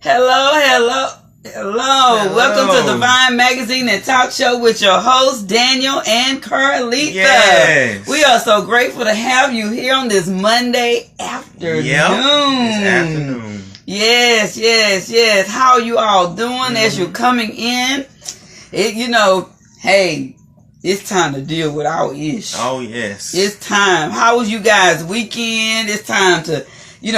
Hello, hello, hello. Welcome to Devine Magazine and Talk Show with your hosts, Daniel and Carleatha. Yes. We are so grateful to have you here on this Monday afternoon. Yep, it's afternoon. Yes. How are you all doing as you're coming in? Hey, it's time to deal with our ish. Oh, yes. It's time. How was you guys' weekend? It's time to,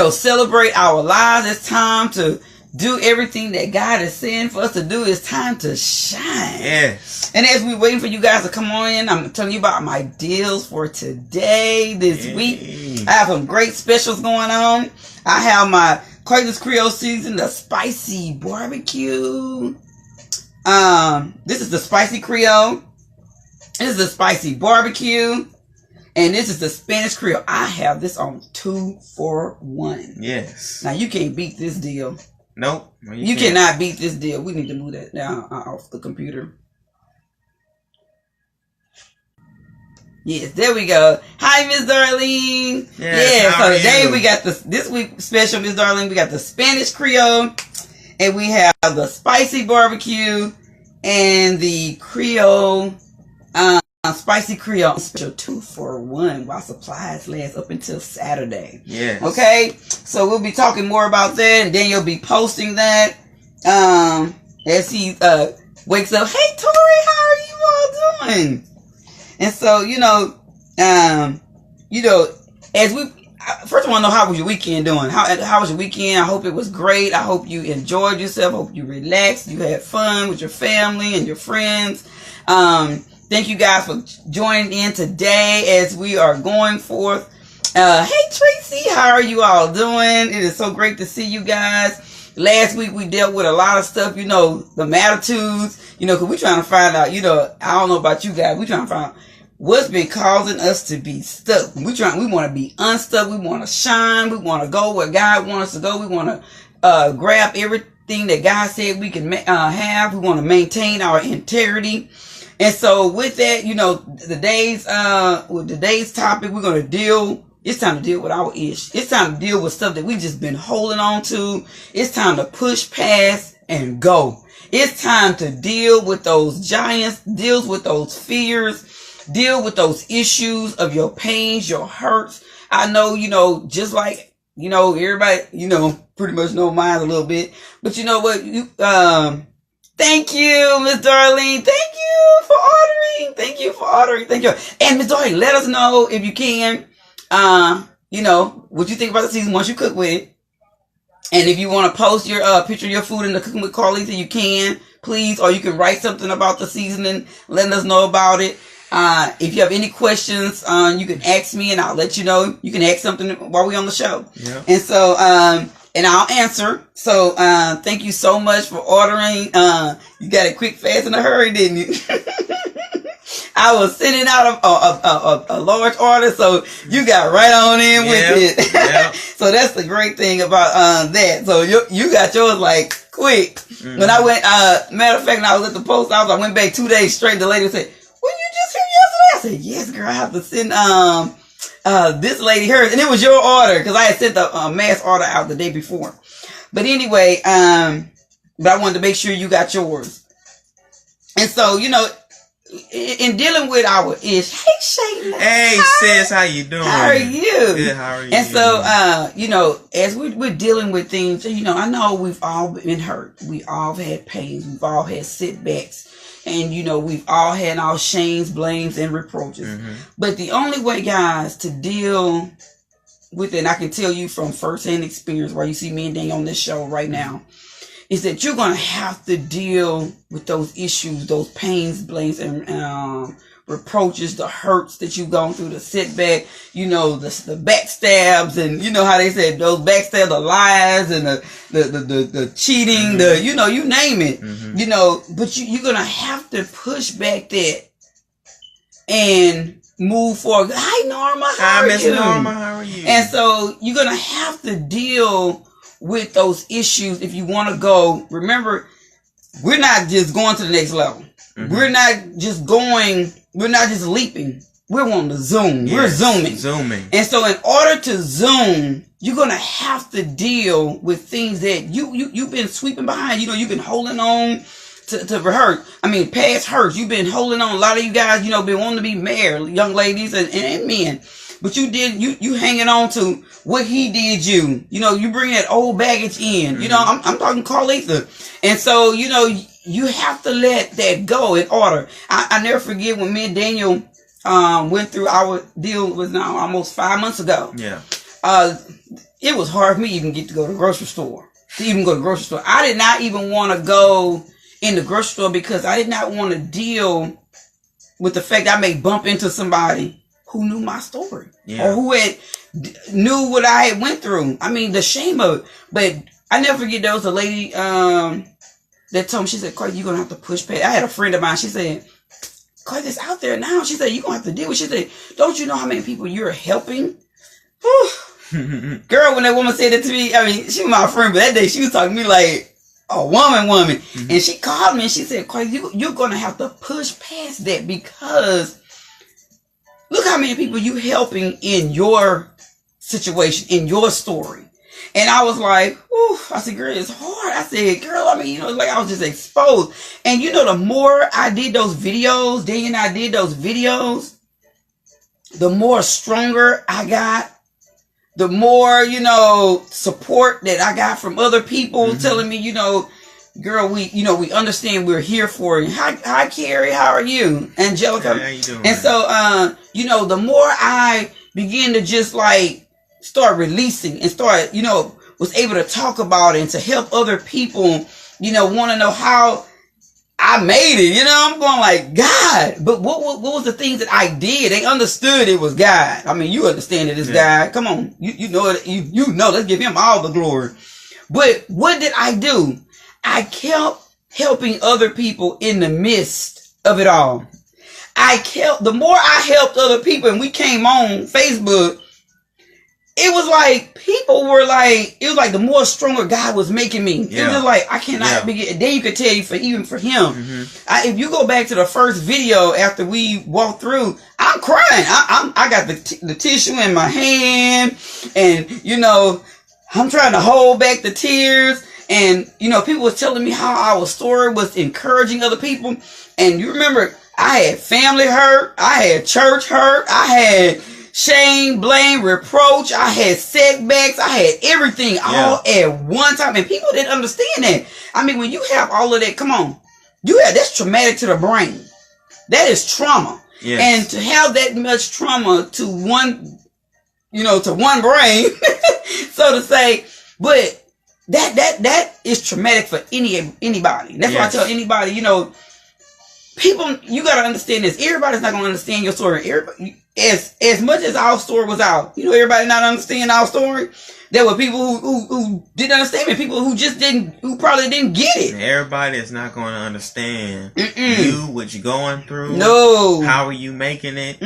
celebrate our lives. It's time to do everything that God is saying for us to do. It's time to shine. Yes. And as we're waiting for you guys to come on in, I'm telling you about my deals for today, this week. I have some great specials going on. I have my Carleatha's Creole season, the spicy barbecue. This is the spicy Creole. This is the spicy barbecue. And this is the Spanish Creole. I have this on 2 for $1. Yes. Now you can't beat this deal. Nope. You cannot beat this deal. We need to move that down off the computer. Yes, there we go. Hi, Miss Darlene. Yes, so today we got this week special, Miss Darlene. We got the Spanish Creole, and we have the spicy barbecue and the Creole, spicy Creole special 2 for $1 while supplies last up until Saturday. Yes. Okay, so we'll be talking more about that, and then you'll be posting that as he wakes up. Hey, Tori, how are you all doing? And so, as we first I want to know, how was your weekend doing? How was your weekend? I hope it was great. I hope you enjoyed yourself. I hope you relaxed. You had fun with your family and your friends. Thank you guys for joining in today as we are going forth. Hey Tracy, how are you all doing? It is so great to see you guys. Last week we dealt with a lot of stuff, the attitudes, because we're trying to find out, I don't know about you guys, we're trying to find out what's been causing us to be stuck. We want to be unstuck. We want to shine. We want to go where God wants us to go. We want to grab everything that God said we can have. We want to maintain our integrity. And so with that, today's topic, we're going to deal. It's time to deal with our ish. It's time to deal with stuff that we just been holding on to. It's time to push past and go. It's time to deal with those giants, deal with those fears, deal with those issues of your pains, your hurts. I know, just like, everybody, pretty much know mine a little bit. But you know what? Thank you, Miss Darlene. Thank you for ordering. Thank you. And Miss Darlene, let us know if you can, what you think about the season once you cook with it. And if you want to post your picture of your food in the Cooking with Carleatha, you can, please. Or you can write something about the seasoning, letting us know about it. If you have any questions, you can ask me and I'll let you know. You can ask something while we're on the show. Yeah. And so, and I'll answer. So, thank you so much for ordering. You got it quick, fast, in a hurry, didn't you? I was sending out a large order, so you got right on in with it. Yeah. So that's the great thing about that. So you got yours like quick. Mm-hmm. When I went, matter of fact, when I was at the post office, I went back 2 days straight. The lady said, "Were you just here yesterday?" I said, "Yes, girl. I have to send this lady hers," and it was your order because I had sent the mass order out the day before. But anyway, but I wanted to make sure you got yours. And so, in dealing with our ish, hey Shayla, hey sis, how you doing? How are you? Good. How are you? And so, as we're dealing with things, I know we've all been hurt. We all had pains. We've all had setbacks. And, we've all had our shames, blames, and reproaches. Mm-hmm. But the only way, guys, to deal with it, and I can tell you from firsthand experience while you see me and Daniel on this show right now, is that you're going to have to deal with those issues, those pains, blames, and reproaches, the hurts that you've gone through, the setback, the backstabs, and how they said those backstabs, the lies, and the cheating, mm-hmm. You name it, mm-hmm. But you're going to have to push back that and move forward. Hi, Norma. How are you? Norma. How are you? And so you're going to have to deal with those issues if you want to go. Remember, we're not just going to the next level. Mm-hmm. We're not just leaping. we're on the Zoom. Yes, We're zooming. And so in order to Zoom, you're going to have to deal with things that you've been sweeping behind. You know, you've been holding on to hurt. I mean, past hurts. You've been holding on. A lot of you guys, you know, been wanting to be married, young ladies and men. But you hanging on to what he did you. You know, you bring that old baggage in. Mm-hmm. You know, I'm talking Carleatha. And so, you know, you have to let that go in order. I never forget when me and Daniel went through our deal was now almost 5 months ago. Yeah. It was hard for me even get to go to the grocery store. I did not even want to go in the grocery store because I did not want to deal with the fact I may bump into somebody who knew my story. Yeah. Or who knew what I had went through. I mean, the shame of it. But I never forget there was a lady that told me, she said, Carleatha, you're going to have to push past. I had a friend of mine, she said, Carleatha, it's out there now. She said, you're going to have to deal with it. She said, don't you know how many people you're helping? Girl, when that woman said that to me, I mean, she was my friend, but that day she was talking to me like a woman. Mm-hmm. And she called me and she said, Carleatha, you're going to have to push past that because look how many people you helping in your situation, in your story. And I was like, ooh, I said, girl, it's hard. I said, girl, I mean, you know, it's like I was just exposed. And you know, the more I did those videos, Daniel and I did those videos, the more stronger I got. The more, you know, support that I got from other people telling me, you know, girl, we understand we're here for you. Hi, Carrie, how are you? Angelica. Hey, how you doing? And so, you know, the more I begin to just like start releasing and start, you know, was able to talk about it and to help other people, you know, want to know how I made it. You know, I'm going like, God, but what was the things that I did? They understood it was God. I mean, you understand it is God. Come on. You know it. You know, let's give him all the glory. But what did I do? I kept helping other people in the midst of it all. The more I helped other people and we came on Facebook, it was like people were like, it was like the more stronger God was making me. Yeah. It was just like, I cannot be, then you could tell you even for him. If you go back to the first video after we walked through, I'm crying. I got the tissue in my hand and, you know, I'm trying to hold back the tears. And, you know, people was telling me how our story was encouraging other people. And you remember, I had family hurt. I had church hurt. I had shame, blame, reproach. I had setbacks. I had everything all at one time. And people didn't understand that. I mean, when you have all of that, come on. That's traumatic to the brain. That is trauma. Yes. And to have that much trauma to one, you know, to one brain, so to say, but that is traumatic for anybody. That's why I tell anybody, you know, people, you got to understand this. Everybody's not going to understand your story. Everybody, as much as our story was out, you know, everybody not understand our story. There were people who didn't understand it. People who probably didn't get it. Everybody is not going to understand you, what you're going through. No. How are you making it?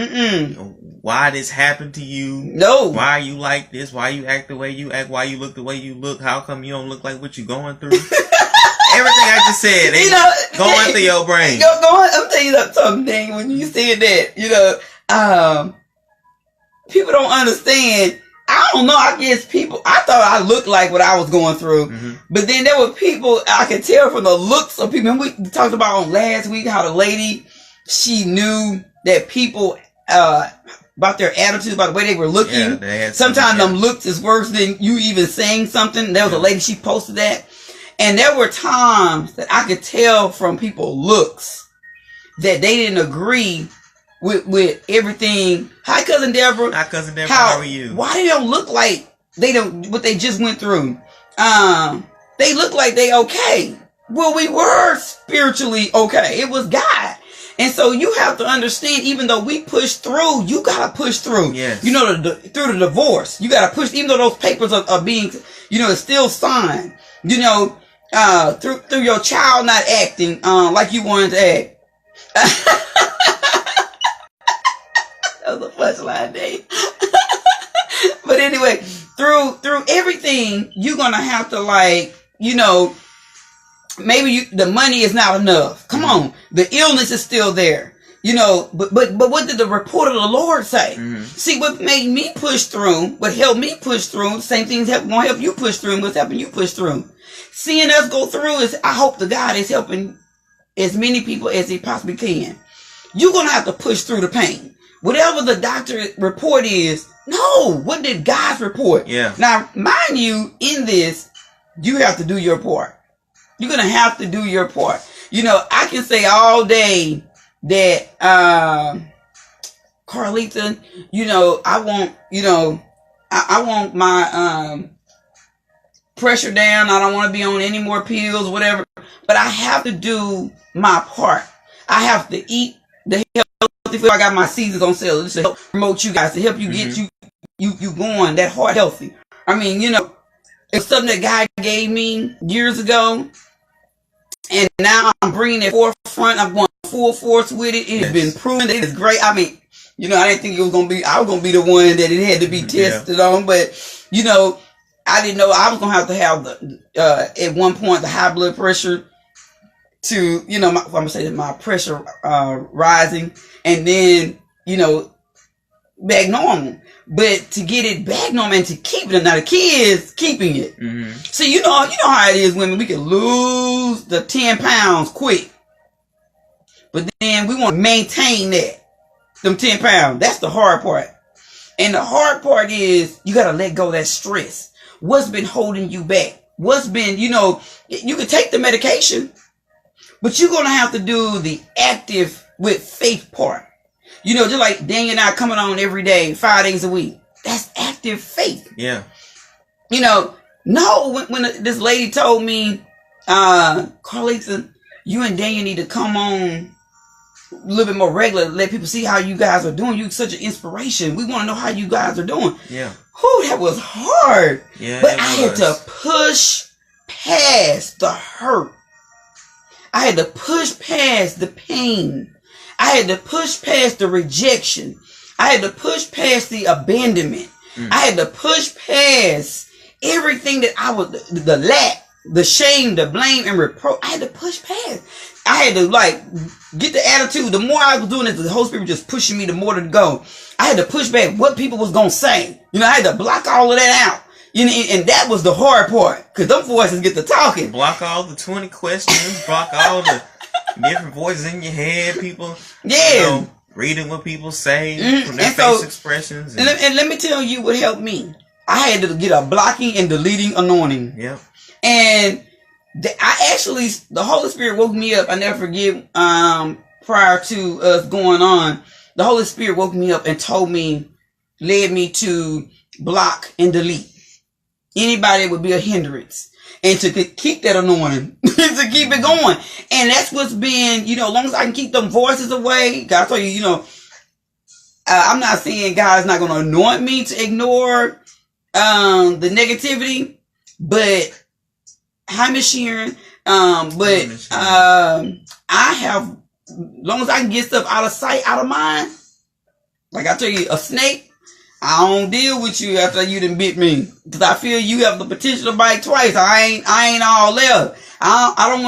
Why this happened to you? No. Why are you like this? Why you act the way you act? Why you look the way you look? How come you don't look like what you're going through? Everything I just said, you know, going through your brain. I'm telling you something when you said that, you know, people don't understand. I don't know. I guess I thought I looked like what I was going through. But then there were people, I could tell from the looks of people. And we talked about on last week how the lady, she knew that people, about their attitudes, about the way they were looking. Yeah, sometimes them looks is worse than you even saying something. There was a lady, she posted that. And there were times that I could tell from people's looks that they didn't agree with everything. Hi, Cousin Deborah. Hi, Cousin Deborah. How are you? Why they don't look like what they just went through? They look like they okay. Well, we were spiritually okay. It was God. And so you have to understand, even though we push through, you gotta push through. Yes. You know, through the divorce, you gotta push, even though those papers are being, you know, it's still signed. You know, through your child not acting like you wanted to act. That was a punchline, Dave. But anyway, through everything, you're gonna have to, like, you know, maybe the money is not enough. Come on, the illness is still there. You know, but what did the report of the Lord say? Mm-hmm. See, what made me push through, what helped me push through, the same things gonna help you push through, and what's helping you push through. Seeing us go through is, I hope the God is helping as many people as he possibly can. You're gonna have to push through the pain. Whatever the doctor report is, no, what did God's report? Yeah. Now, mind you, in this, you have to do your part. You're gonna have to do your part. You know, I can say all day that Carleatha, you know, I want, you know, I want my pressure down. I don't want to be on any more pills, whatever. But I have to do my part. I have to eat the healthy food. I got my seasons on sale. This to help promote you guys, to help you get you going that heart healthy. I mean, you know, it's something that God gave me years ago. And now I'm bringing it forefront. I'm going full force with it. It has been proven that it is great. I mean, you know, I didn't think it was going to be, I was going to be the one that it had to be tested on. But, you know, I didn't know I was going to have the, at one point, the high blood pressure to, you know, I'm going to say that my pressure rising. And then, you know, back normal. But to get it back normal and to keep it, now the key is keeping it. Mm-hmm. So you know how it is, women. We can lose the 10 pounds quick, but then we want to maintain them 10 pounds. That's the hard part. And the hard part is you got to let go of that stress. What's been holding you back? What's been, you know, you can take the medication, but you're going to have to do the active with faith part. You know, just like Daniel and I coming on every day, 5 days a week. That's active faith. Yeah. You know, no, when this lady told me, Carleatha, you and Daniel need to come on a little bit more regular, let people see how you guys are doing. You're such an inspiration. We want to know how you guys are doing. Yeah. Whew, that was hard. Yeah. But I had to push past the hurt. I had to push past the pain. I had to push past the rejection. I had to push past the abandonment. I had to push past everything that I was, the lack, the shame, the blame, and reproach. I had to push past. I had to like get the attitude. The more I was doing it, the Holy Spirit was just pushing me, the more to go. I had to push back what people was going to say. You know, I had to block all of that out. You know, and that was the hard part, because them voices get to talking. Block all the 20 questions, block all the different voices in your head, people. Yeah. You know, reading what people say from their face expressions. And let me tell you what helped me. I had to get a blocking and deleting anointing. Yep. And the Holy Spirit woke me up. I never forget, prior to us going on, the Holy Spirit woke me up and led me to block and delete anybody that would be a hindrance, and to keep that anointing, to keep it going. And that's what's been, you know, as long as I can keep them voices away, God told you, you know, I'm not saying God's not going to anoint me to ignore the negativity, but hi, Miss Sharon. I have, as long as I can get stuff out of sight, out of mind, like I tell you, a snake, I don't deal with you after you done bit me, because I feel you have the potential to bite twice. I ain't all there. I don't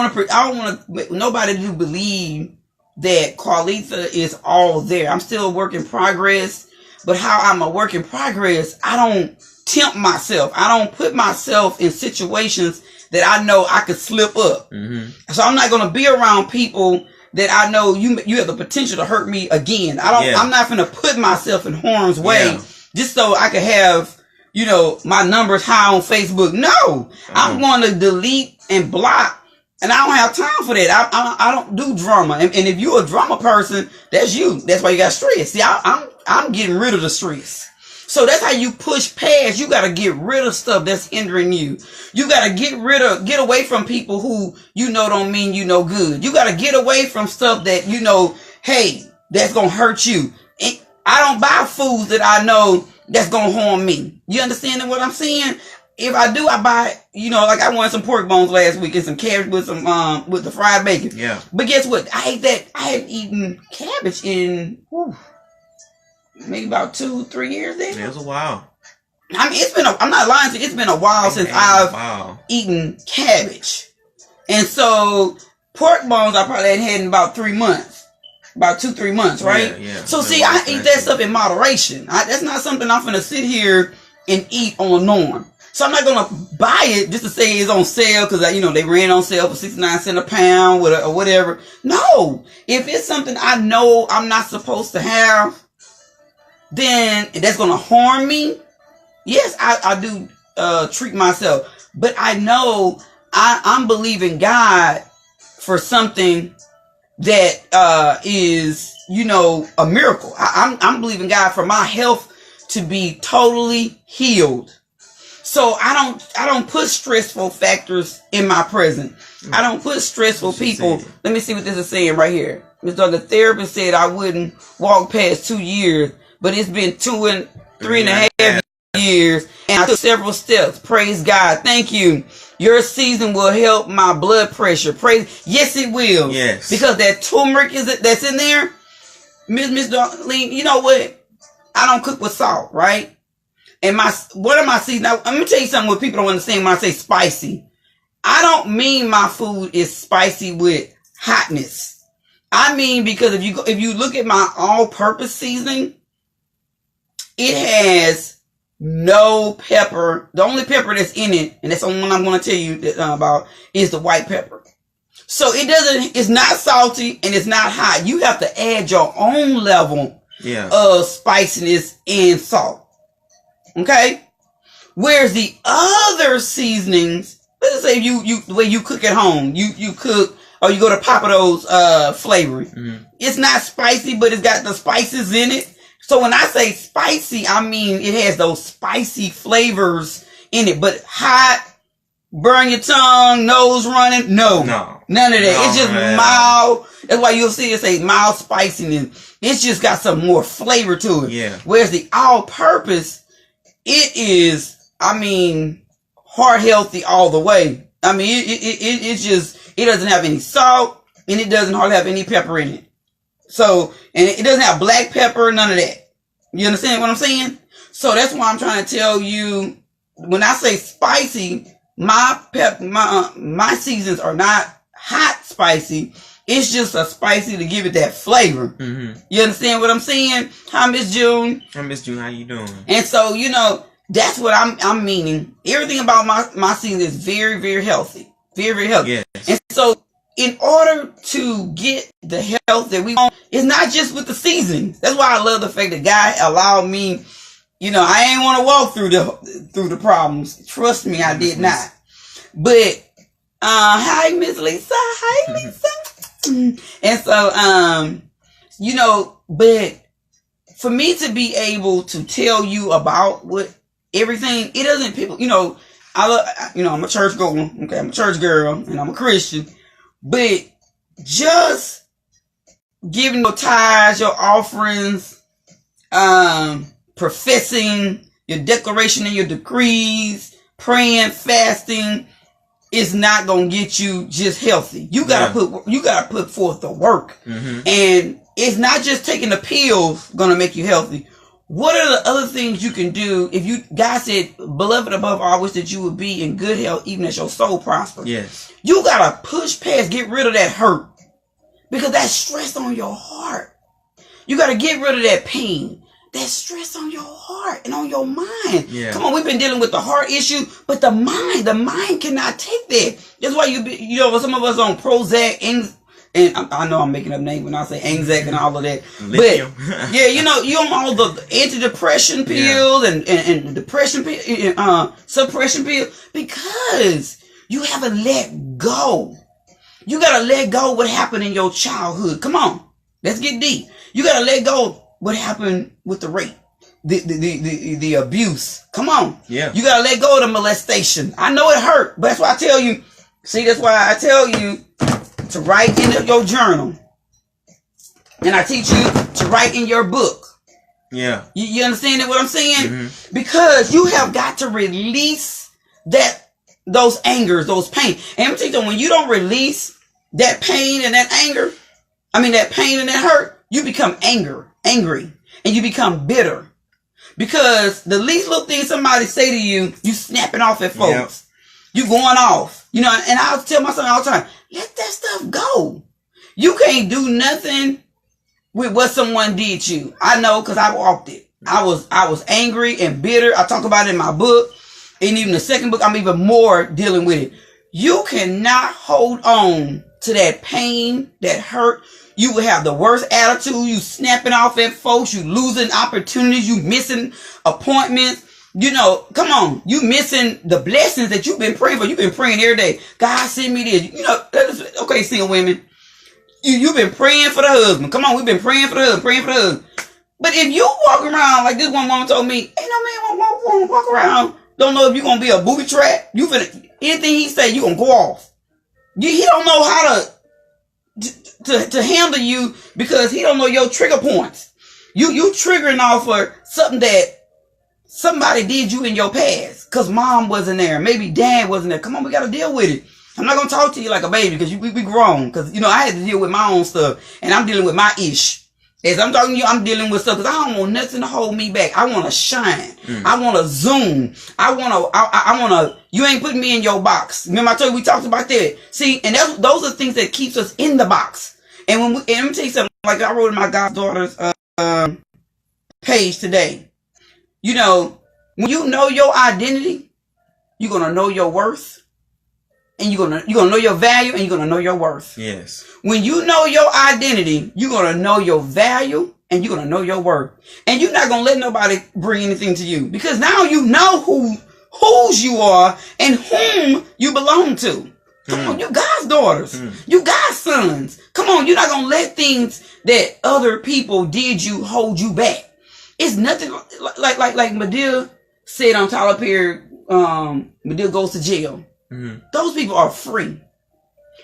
want nobody to believe that Carleatha is all there. I'm still a work in progress, but how I'm a work in progress, I don't tempt myself. I don't put myself in situations that I know I could slip up. So I'm not going to be around people that I know you have the potential to hurt me again. I'm not going to put myself in harm's way just so I could have, you know, my numbers high on Facebook. No, I'm going to delete and block, and I don't have time for that. I don't do drama. And if you're a drama person, that's you. That's why you got stress. See, I'm getting rid of the stress. So that's how you push past. You got to get rid of stuff that's hindering you. You got to get away from people who, you know, don't mean you no good. You got to get away from stuff that, you know, hey, that's going to hurt you. And I don't buy foods that I know that's going to harm me. You understand what I'm saying? If I do, I buy, you know, like I wanted some pork bones last week and some cabbage with some, with the fried bacon. Yeah. But guess what? I ate that. I had eaten cabbage in, maybe about 2-3 years then. It was a while. I mean, I'm not lying to you, it's been a while since I've eaten cabbage. And so, pork bones I probably hadn't had in about 3 months. about 2-3 months, right? Yeah. So see, I eat that stuff in moderation. That's not something I'm gonna sit here and eat on norm. So I'm not gonna buy it just to say it's on sale because they ran on sale for 69 cents a pound or whatever. No, if it's something I know I'm not supposed to have, then that's gonna harm me. Yes, I do treat myself, but I know I'm believing God for something that is a miracle. I'm believing God for my health to be totally healed. So I don't put stressful factors in my present. I don't put stressful people. Let me see what this is saying right here. The therapist said I wouldn't walk past 2 years, but it's been 2 and 3.5 years, and I took several steps. Praise God. Thank you. Your season will help my blood pressure. Yes, it will. Yes. Because that turmeric that's in there, Miss Darlene, you know what? I don't cook with salt, right? And one of my seasons, now, let me tell you something what people don't understand when I say spicy. I don't mean my food is spicy with hotness. I mean, because if you look at my all-purpose seasoning, it has no pepper. The only pepper that's in it, and that's the one I'm going to tell you about, is the white pepper. So it's not salty and it's not hot. You have to add your own level of spiciness and salt. Okay? Whereas the other seasonings, let's say the way you cook at home, you cook, or you go to Papado's flavoring. Mm-hmm. It's not spicy, but it's got the spices in it. So when I say spicy, I mean it has those spicy flavors in it. But hot, burn your tongue, nose running, no. None of that. It's just mild. That's why you'll see it say mild spiciness. It's just got some more flavor to it. Yeah. Whereas the all-purpose, it is, heart healthy all the way. It doesn't have any salt, and it doesn't hardly have any pepper in it. So, and it doesn't have black pepper, none of that. You understand what I'm saying? So that's why I'm trying to tell you, when I say spicy, my seasons are not hot spicy. It's just a spicy to give it that flavor. Mm-hmm. You understand what I'm saying? Hi, Miss June. Hi, Miss June. How you doing? And so, that's what I'm meaning. Everything about my season is very, very healthy. Very, very healthy. Yes. And so, in order to get the health that we want, it's not just with the seasons. That's why I love the fact that God allowed me. I ain't want to walk through the problems. Trust me, I did not. But hi, Miss Lisa. Hi, Lisa. And so, but for me to be able to tell you about what everything, it doesn't people. I'm a church goer. Okay, I'm a church girl, and I'm a Christian. But just giving your tithes, your offerings, professing your declaration and your decrees, praying, fasting, is not gonna get you just healthy. You gotta put forth the work, and it's not just taking the pills gonna make you healthy. What are the other things you can do if God said, "Beloved, above all, I wish that you would be in good health, even as your soul prospers." Yes, you gotta push past, get rid of that hurt, because that's stress on your heart. You gotta get rid of that pain. That's stress on your heart and on your mind. Yeah. Come on, we've been dealing with the heart issue, but the mind cannot take that. That's why some of us on Prozac and I know I'm making up names when I say Anzac and all of that. Lithium. But yeah, you on all the antidepressant pills and depression pill, suppression pill, because you haven't let go. You gotta let go what happened in your childhood. Come on, let's get deep. You gotta let go what happened with the rape, the abuse. Come on. Yeah. You gotta let go of the molestation. I know it hurt, but that's why I tell you. See, that's why I tell you to write in your journal. And I teach you to write in your book. Yeah. You understand what I'm saying? Mm-hmm. Because you have got to release those angers, those pain. And I'm telling you, when you don't release that pain and that anger, that pain and that hurt, you become angry, and you become bitter. Because the least little thing somebody say to you, you snapping off at folks. Yep. You going off. And I'll tell my son all the time, let that stuff go. You can't do nothing with what someone did to you. I know because I walked it. I was angry and bitter. I talk about it in my book. And even the second book, I'm even more dealing with it. You cannot hold on to that pain, that hurt. You will have the worst attitude. You snapping off at folks. You losing opportunities. You missing appointments. You know, come on. You missing the blessings that you've been praying for. You've been praying every day. God send me this. You know, okay, single women. You've been praying for the husband. Come on, we've been praying for the husband, But if you walk around like this one woman told me, ain't no man won't walk around. Don't know if you're going to be a booby trap. Anything he say, you going to go off. He don't know how to handle you because he don't know your trigger points. You triggering off for something that somebody did you in your past. Because mom wasn't there. Maybe dad wasn't there. Come on, we got to deal with it. I'm not going to talk to you like a baby because we grown. Because, you know, I had to deal with my own stuff. And I'm dealing with my ish. As I'm talking to you, I'm dealing with stuff because I don't want nothing to hold me back. I want to shine. I want to zoom. I want to, you ain't putting me in your box. Remember I told you we talked about that. See, and those are things that keeps us in the box. And and let me tell you something, like I wrote in my goddaughter's page today. You know, when you know your identity, you're going to know your worth. And you're gonna know your value and you're gonna know your worth. Yes. When you know your identity, you're gonna know your value and you're gonna know your worth. And you're not gonna let nobody bring anything to you because now you know whose you are and whom you belong to. Come on, you God's daughters. You God's sons. Come on, you're not gonna let things that other people did you hold you back. It's nothing like Medea said on Tyler Perry. Medea goes to jail. Those people are free.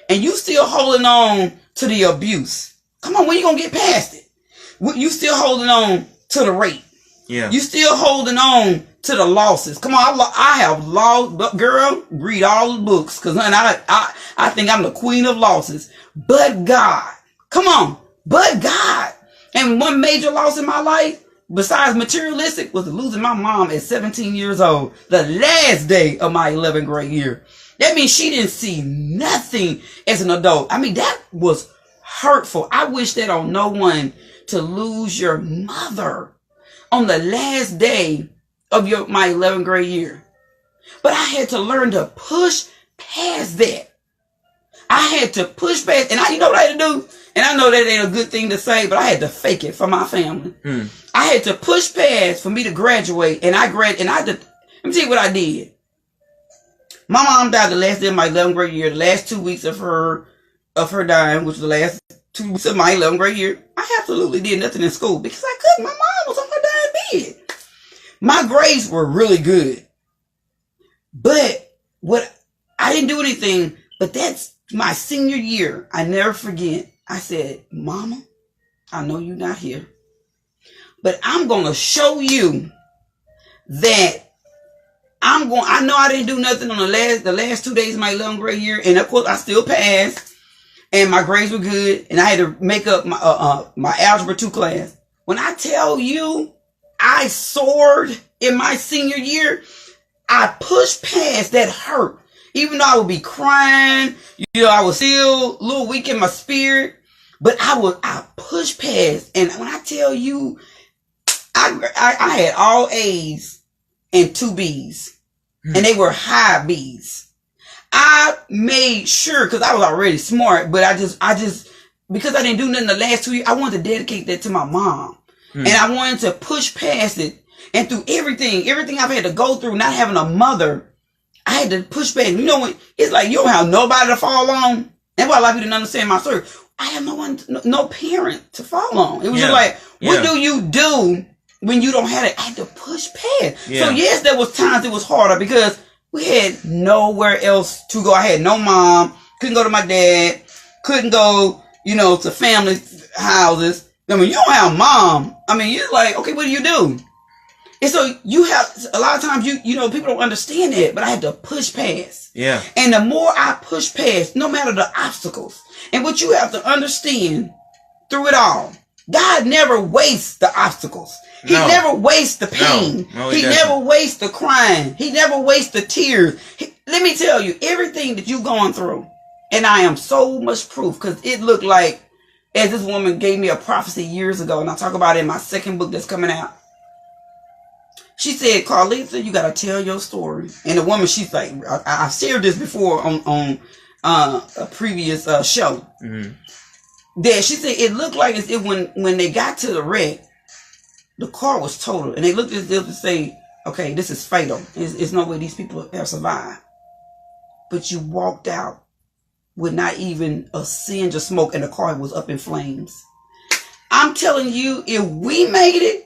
And you still holding on to the abuse. Come on, when you gonna get past it? You still holding on to the rape. Yeah. You still holding on to the losses. Come on, I have lost, girl, read all the books. Cause I think I'm the queen of losses. But God. Come on. But God. And one major loss in my life, besides materialistic, was losing my mom at 17 years old. The last day of my 11th grade year. That means she didn't see nothing as an adult. I mean, that was hurtful. I wish that on no one to lose your mother on the last day of my 11th grade year. But I had to learn to push past that. I had to push past, and you know what I had to do? And I know that ain't a good thing to say, but I had to fake it for my family. I had to push past for me to graduate, and let me tell you what I did. My mom died the last day of my 11th grade year, the last 2 weeks of her dying, which was the last 2 weeks of my 11th grade year. I absolutely did nothing in school because I couldn't. My mom was on her dying bed. My grades were really good. But I didn't do anything, but that's my senior year. I never forget. I said, Mama, I know you're not here, but I'm going to show you that I know I didn't do nothing on the last 2 days of my 11th grade year. And of course I still passed and my grades were good. And I had to make up my algebra 2 class. When I tell you I soared in my senior year, I pushed past that hurt. Even though I would be crying, you know, I was still a little weak in my spirit, but I pushed past. And when I tell you, I had all A's and 2 B's, and they were high B's. I made sure, because I was already smart, but I just because I didn't do nothing the last 2 years, I wanted to dedicate that to my mom, and I wanted to push past it. And through everything I've had to go through, not having a mother, I had to push back. You know, when it's like you don't have nobody to fall on. That's why a lot of people didn't understand my story. I have no parent to fall on. It was just like, what do you do when you don't have it? I had to push past. So yes, there was times it was harder because we had nowhere else to go. I had no mom, couldn't go to my dad, couldn't go, you know, to family houses. I mean, you don't have mom. I mean, you're like, okay, what do you do? And so you have, a lot of times you know, people don't understand that, but I had to push past. Yeah. And the more I push past, no matter the obstacles, and what you have to understand through it all, God never wastes the obstacles. He never wastes the pain. No, he never wastes the crying. He never wastes the tears. Let me tell you, everything that you've gone through, and I am so much proof, because it looked like as this woman gave me a prophecy years ago, and I talk about it in my second book that's coming out. She said, Carleatha, you got to tell your story. And the woman, she's like, I've shared this before on a previous show. Mm-hmm. That she said it looked like as if when they got to the wreck, the car was totaled. And they looked as if to say, okay, this is fatal. There's no way these people have survived. But you walked out with not even a singe of smoke, and the car was up in flames. I'm telling you, if we made it,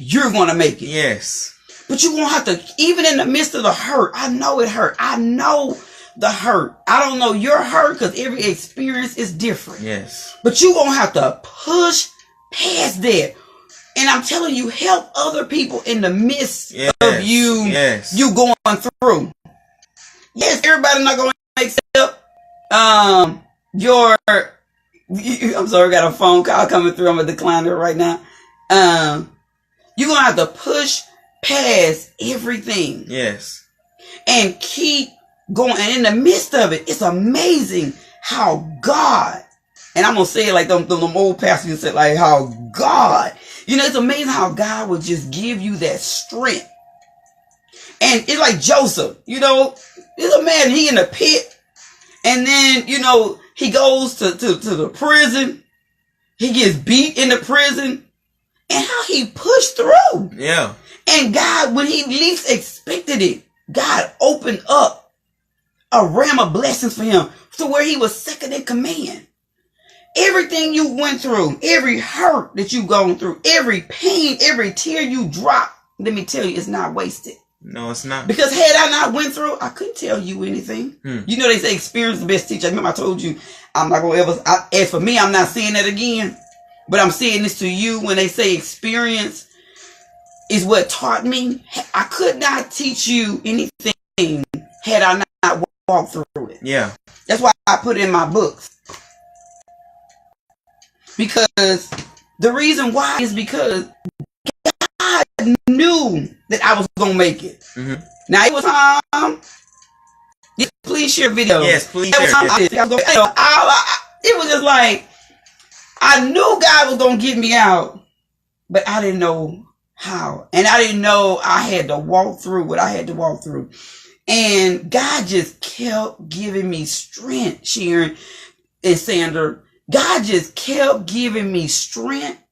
you're going to make it. Yes. But you're going to have to, even in the midst of the hurt, I know it hurt. I know the hurt. I don't know your hurt because every experience is different. Yes. But you're going to have to push past that. And I'm telling you, help other people in the midst of you going through. Yes, everybody's not going to accept your, I'm sorry, I got a phone call coming through. I'm going to decline it right now. You're going to have to push past everything. Yes. And keep going. And in the midst of it, it's amazing how God, and I'm going to say it like them old pastors said, like how God, it's amazing how God will just give you that strength. And it's like Joseph, it's a man, he in the pit. And then, he goes to the prison. He gets beat in the prison. And how he pushed through. Yeah. And God, when he least expected it, God opened up a realm of blessings for him to where he was second in command. Everything you went through, every hurt that you've gone through, every pain, every tear you dropped, let me tell you, it's not wasted. No, it's not. Because had I not went through, I couldn't tell you anything. They say experience is the best teacher. I remember I told you, I'm not going to ever, as for me, I'm not saying that again. But I'm saying this to you when they say experience is what taught me. I could not teach you anything had I not walked through it. Yeah. That's why I put it in my books. Because the reason why is because God knew that I was going to make it. Mm-hmm. Now, it was yes, please share video. Yes, please share. It was just like, I knew God was going to get me out, but I didn't know how. And I didn't know I had to walk through what I had to walk through. And God just kept giving me strength, Sharon and Sandra. God just kept giving me strength.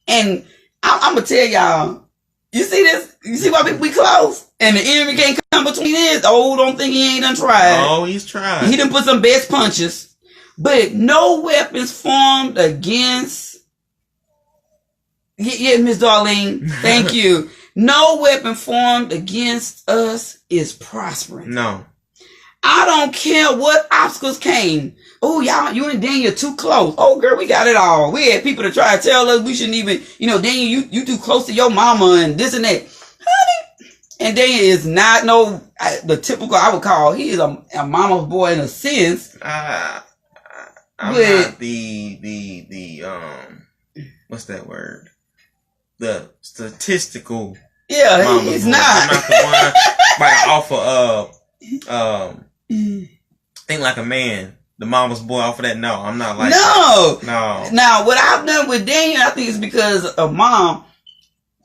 And I'm going to tell y'all, you see this? You see why we close? And the enemy can't come between this. Oh, don't think he ain't done tried. Oh, he's tried. He done put some best punches. But no weapons formed against, Miss Darlene, thank you. No weapon formed against us is prospering. No. I don't care what obstacles came. Oh, y'all, you and Daniel too close. Oh, girl, we got it all. We had people to try to tell us we shouldn't even, Daniel, you too close to your mama and this and that. Honey. And Daniel is not the typical, I would call, he is a mama's boy in a sense. I'm not the what's that word? The statistical. Yeah, he's not. I'm not the one by off of think like a man. The mama's boy off of that. No, I'm not like no. That. No. Now what I've done with Daniel, I think it's because of mom.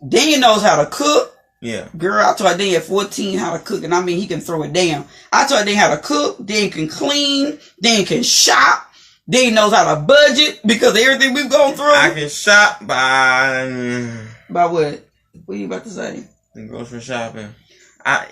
Daniel knows how to cook. Yeah. Girl, I taught Daniel at 14 how to cook, and I mean he can throw it down. I taught Daniel how to cook, Daniel can clean, Daniel can shop. They knows how to budget because of everything we've gone through. I can shop by what? What are you about to say? The grocery shopping.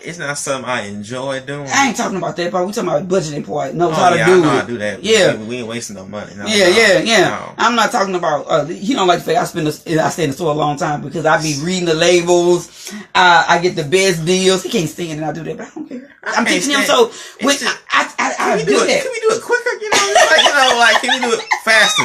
It's not something I enjoy doing. I ain't talking about that part. We talking about budgeting part. Knows how to do it. I know it. how to do that. Yeah. We ain't wasting no money. No, yeah. No. I'm not talking about, he don't like to say I stay in the store a long time because I be reading the labels. I get the best deals. He can't stand it. I do that, but I don't care. I'm teaching him. So when I do that. Can we do it quicker? Can we do it faster?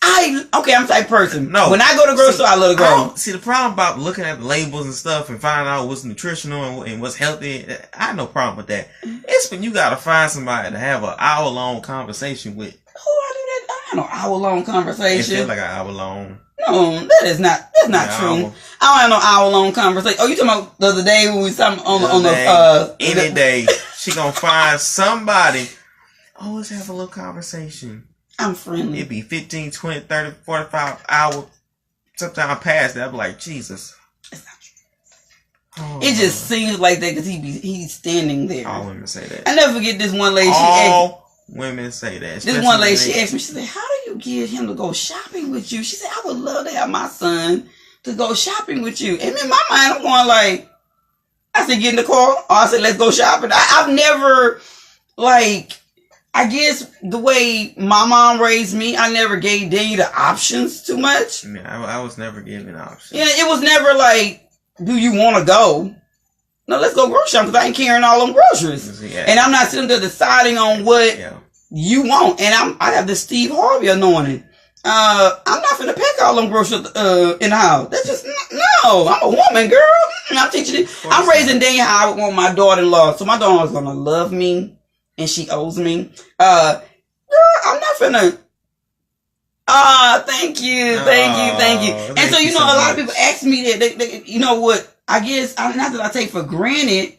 I'm the type of person. No. When I go to the grocery store, I let it go. See, the problem about looking at the labels and stuff and finding out what's nutritional and what's healthy, I have no problem with that. It's when you gotta find somebody to have an hour-long conversation with. Oh, I do that. I don't have no hour-long conversation. It feels like an hour-long. No, that's not true. I don't have no hour-long conversation. Oh, you talking about the other day when we was talking any day, she gonna find somebody. Oh, let's have a little conversation. I'm friendly. It'd be 15, 20, 30, 45 hours. Sometimes past that, I'm like, Jesus. It's not true. Oh. It just seems like that because he's standing there. All women say that. I never forget this one lady. Women say that. This one lady, she asked me, she said, how do you get him to go shopping with you? She said, I would love to have my son to go shopping with you. And in my mind, I'm going like, I said, get in the car. Or I said, let's go shopping. I've never, like, I guess the way my mom raised me, I never gave Daniel the options too much. Yeah, I was never given options. Yeah, it was never like, do you want to go? No, let's go grocery shopping because I ain't carrying all them groceries. Yeah. And I'm not sitting there deciding on what you want. And I have the Steve Harvey anointing. I'm not finna pack all them groceries in the house. That's just, no, I'm a woman, girl. I'm teaching it. I'm raising Daniel how I would want my daughter-in-law. So my daughter-in-law is going to love me and she owes me. Girl, I'm not finna. Thank you. And so, a lot of people ask me that, they, you know what, I guess, not that I take for granted,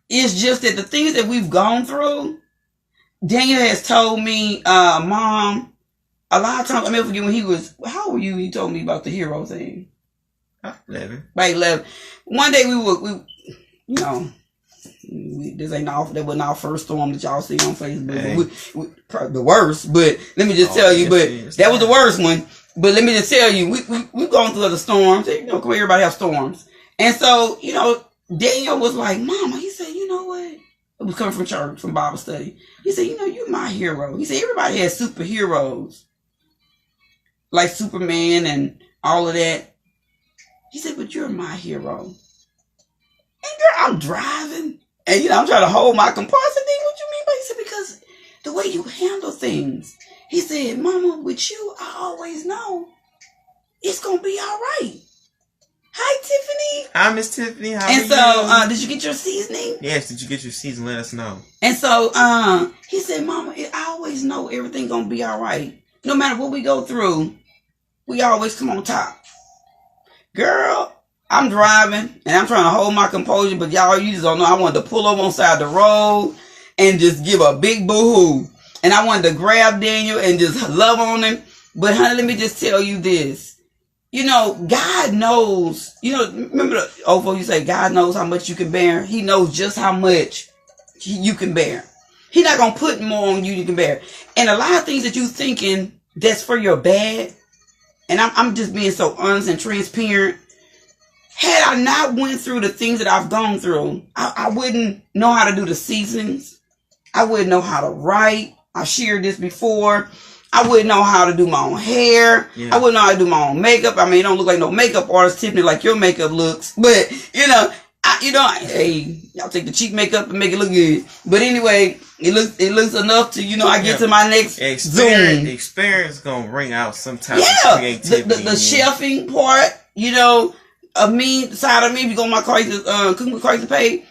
it's just that the things that we've gone through, Daniel has told me, Mom, a lot of times, I never forget when he was, how old were you? He told me about the hero thing. 11. By 11. One day this ain't that wasn't our first storm that y'all see on Facebook. Hey. The worst, but let me just tell you, that was the worst one. But let me just tell you, we've gone through other storms. Everybody has storms. And so, Daniel was like, Mama, he said, you know what? It was coming from church, from Bible study. He said, you're my hero. He said, everybody has superheroes. Like Superman and all of that. He said, but you're my hero. And girl, I'm driving. And, I'm trying to hold my composite thing. What you mean by? He said, because the way you handle things. He said, Mama, with you, I always know it's going to be all right. Hi, Tiffany. Hi, Miss Tiffany. How and are so, did you get your seasoning? Yes, did you get your seasoning? Let us know. And so, he said, Mama, I always know everything going to be all right. No matter what we go through, we always come on top. Girl, I'm driving, and I'm trying to hold my composure, but y'all, you just don't know. I wanted to pull over on the side of the road and just give a big boo-hoo. And I wanted to grab Daniel and just love on him. But, honey, let me just tell you this. God knows, remember the old folks, you say, God knows how much you can bear. He knows just how much you can bear. He's not going to put more on you can bear. And a lot of things that you thinking that's for your bad, and I'm just being so honest and transparent. Had I not went through the things that I've gone through, I wouldn't know how to do the seasons. I wouldn't know how to write. I've shared this before. I wouldn't know how to do my own hair. Yeah. I wouldn't know how to do my own makeup. I mean, it don't look like no makeup artist, Tiffany, like your makeup looks. But, hey, y'all take the cheap makeup and make it look good. But anyway, it looks enough to, I get to my next Zoom. Experience gonna bring out some type of creativity. The chefing part, of me, side of me, we go on my cooking with Carleatha page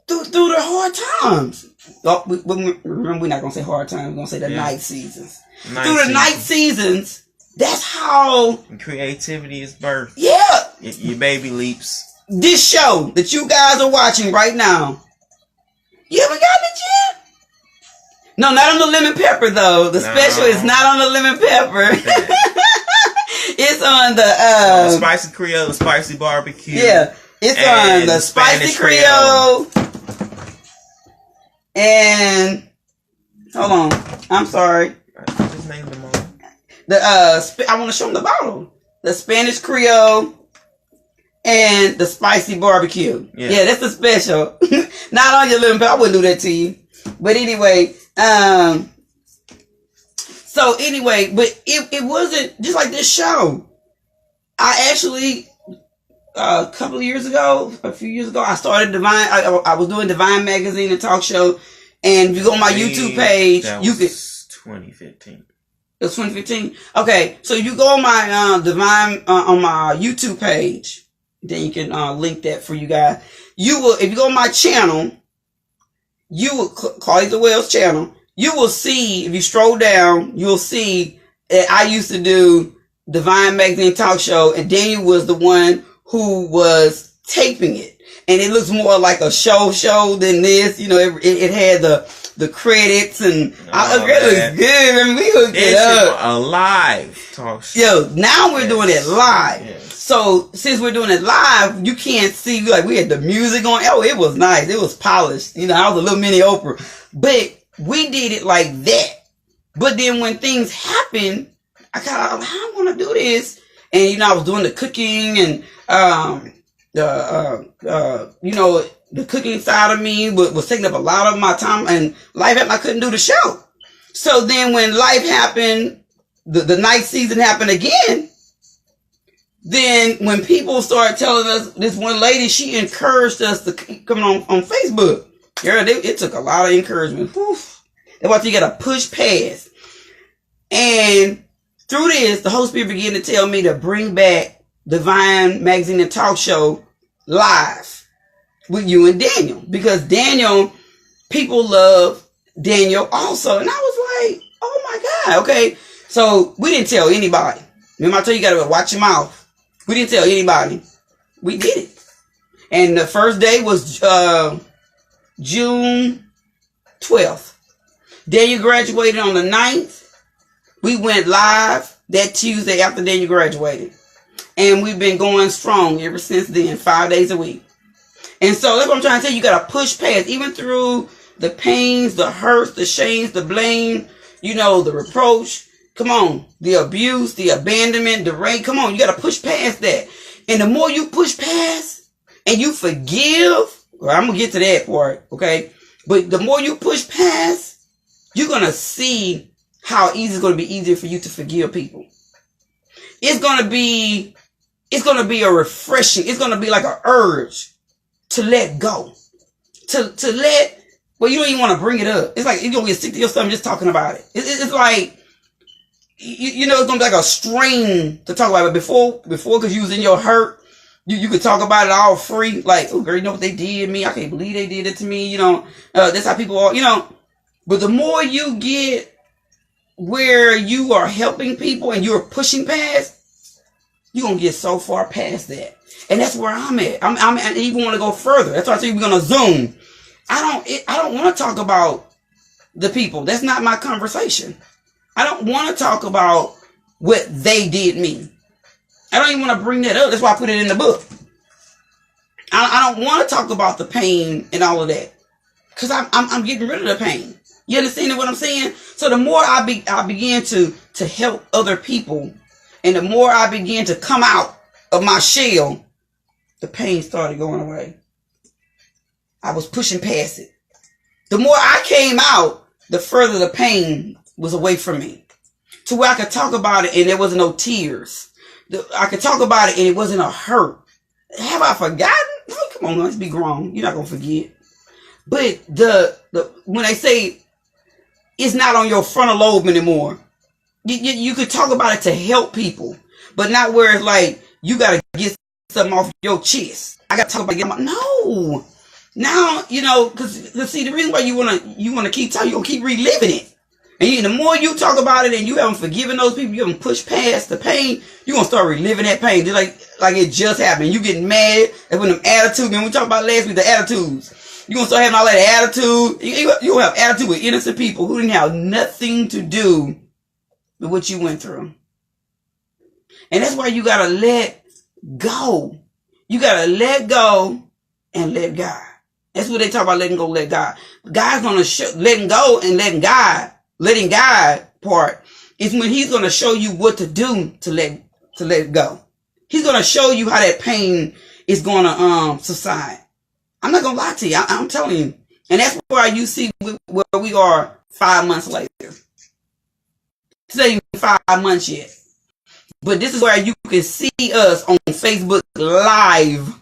through the hard times. Remember, we're not gonna say hard times. We're gonna say the night seasons. Through the night seasons, that's how creativity is birthed. Yeah, your baby leaps. This show that you guys are watching right now, you haven't gotten it yet? No, not on the lemon pepper though. The special is not on the lemon pepper. It's on the spicy Creole, spicy barbecue. Yeah, it's on the spicy Creole. And hold on, I'm sorry. Just name them all. I want to show them the bottle. The Spanish Creole and the spicy barbecue. Yeah, that's the special. Not on your lemon pepper. I wouldn't do that to you. But anyway, so anyway, but it wasn't just like this show. I actually, a few years ago, I started Devine. I was doing Devine magazine and talk show. And if you go on my YouTube page, you could. 2015. It was 2015. Okay, so you go on my Devine on my YouTube page, then you can link that for you guys. You will, if you go on my channel, you will Carleatha Wells channel. You will see, if you scroll down, you'll see that I used to do Devine magazine talk show, and Daniel was the one who was taping it. And it looks more like a show than this. It had the the credits and it was good. I mean, we hooked it up. A live talk show. Yo, now we're doing it live. Yes. So since we're doing it live, you can't see, like, we had the music on. Oh, it was nice. It was polished. You know, I was a little mini Oprah. But we did it like that. But then when things happen, I kind of, I want to do this. And, you know, I was doing the cooking and, you know, the cooking side of me was taking up a lot of my time, and life happened. I couldn't do the show. So then when life happened, the night season happened again. Then when people started telling us, this one lady, she encouraged us to come on Facebook. Girl, it took a lot of encouragement. Whew. That's why you got to push past. And through this, the Holy Spirit began to tell me to bring back Devine magazine and talk show live with you and Daniel. Because Daniel, people love Daniel also. And I was like, oh my God, okay. So we didn't tell anybody. Remember I told you, you got to watch your mouth. We didn't tell anybody. We did it. And the first day was June 12th. Daniel graduated on the 9th. We went live that Tuesday after Daniel graduated. And we've been going strong ever since then, 5 days a week. And so that's what I'm trying to tell you. You got to push past, even through the pains, the hurts, the shames, the blame, you know, the reproach. Come on. The abuse, the abandonment, the rape. Come on. You got to push past that. And the more you push past and you forgive, well, I'm going to get to that part, okay? But the more you push past, you're going to see how easy it's going to be easier for you to forgive people. It's going to be a refreshing. It's going to be like an urge to let go. To let, well, you don't even want to bring it up. It's like you're going to get sick to your stomach just talking about it. It's like, you know, it's going to be like a strain to talk about it. Before, because you was in your hurt, you could talk about it all free. Like, oh, girl, you know what they did to me? I can't believe they did it to me. You know, that's how people are, you know. But the more you get where you are helping people and you're pushing past, you're going to get so far past that. And that's where I'm at. I even want to go further. That's why I tell you we're going to zoom. I don't want to talk about the people. That's not my conversation. I don't want to talk about what they did me. I don't even want to bring that up. That's why I put it in the book. I don't want to talk about the pain and all of that. Because I'm getting rid of the pain. You understand what I'm saying? So the more I began to help other people, and the more I began to come out of my shell, the pain started going away. I was pushing past it. The more I came out, the further the pain was away from me. To where I could talk about it and there wasn't no tears. I could talk about it and it wasn't a hurt. Have I forgotten? No, come on, let's be grown. You're not going to forget. But when they say it's not on your frontal lobe anymore, you could talk about it to help people, but not where it's like you got to get something off your chest. I got to talk about it. No. Now, you know, because see, the reason why you want to keep talking, you're going to keep reliving it. And the more you talk about it and you haven't forgiven those people, you haven't pushed past the pain, you're going to start reliving that pain. Just like it just happened. You getting mad. And when them attitudes, and we talked about last week, the attitudes. You're going to start having all that attitude. You're going to have attitude with innocent people who didn't have nothing to do with what you went through. And that's why you got to let go. You got to let go and let God. That's what they talk about, letting go, let God. God's going to show, letting go and letting God part is when he's going to show you what to do to let go. He's going to show you how that pain is going to subside. I'm not going to lie to you. I'm telling you. And that's why you see where we are 5 months later. It's not even 5 months yet. But this is where you can see us on Facebook Live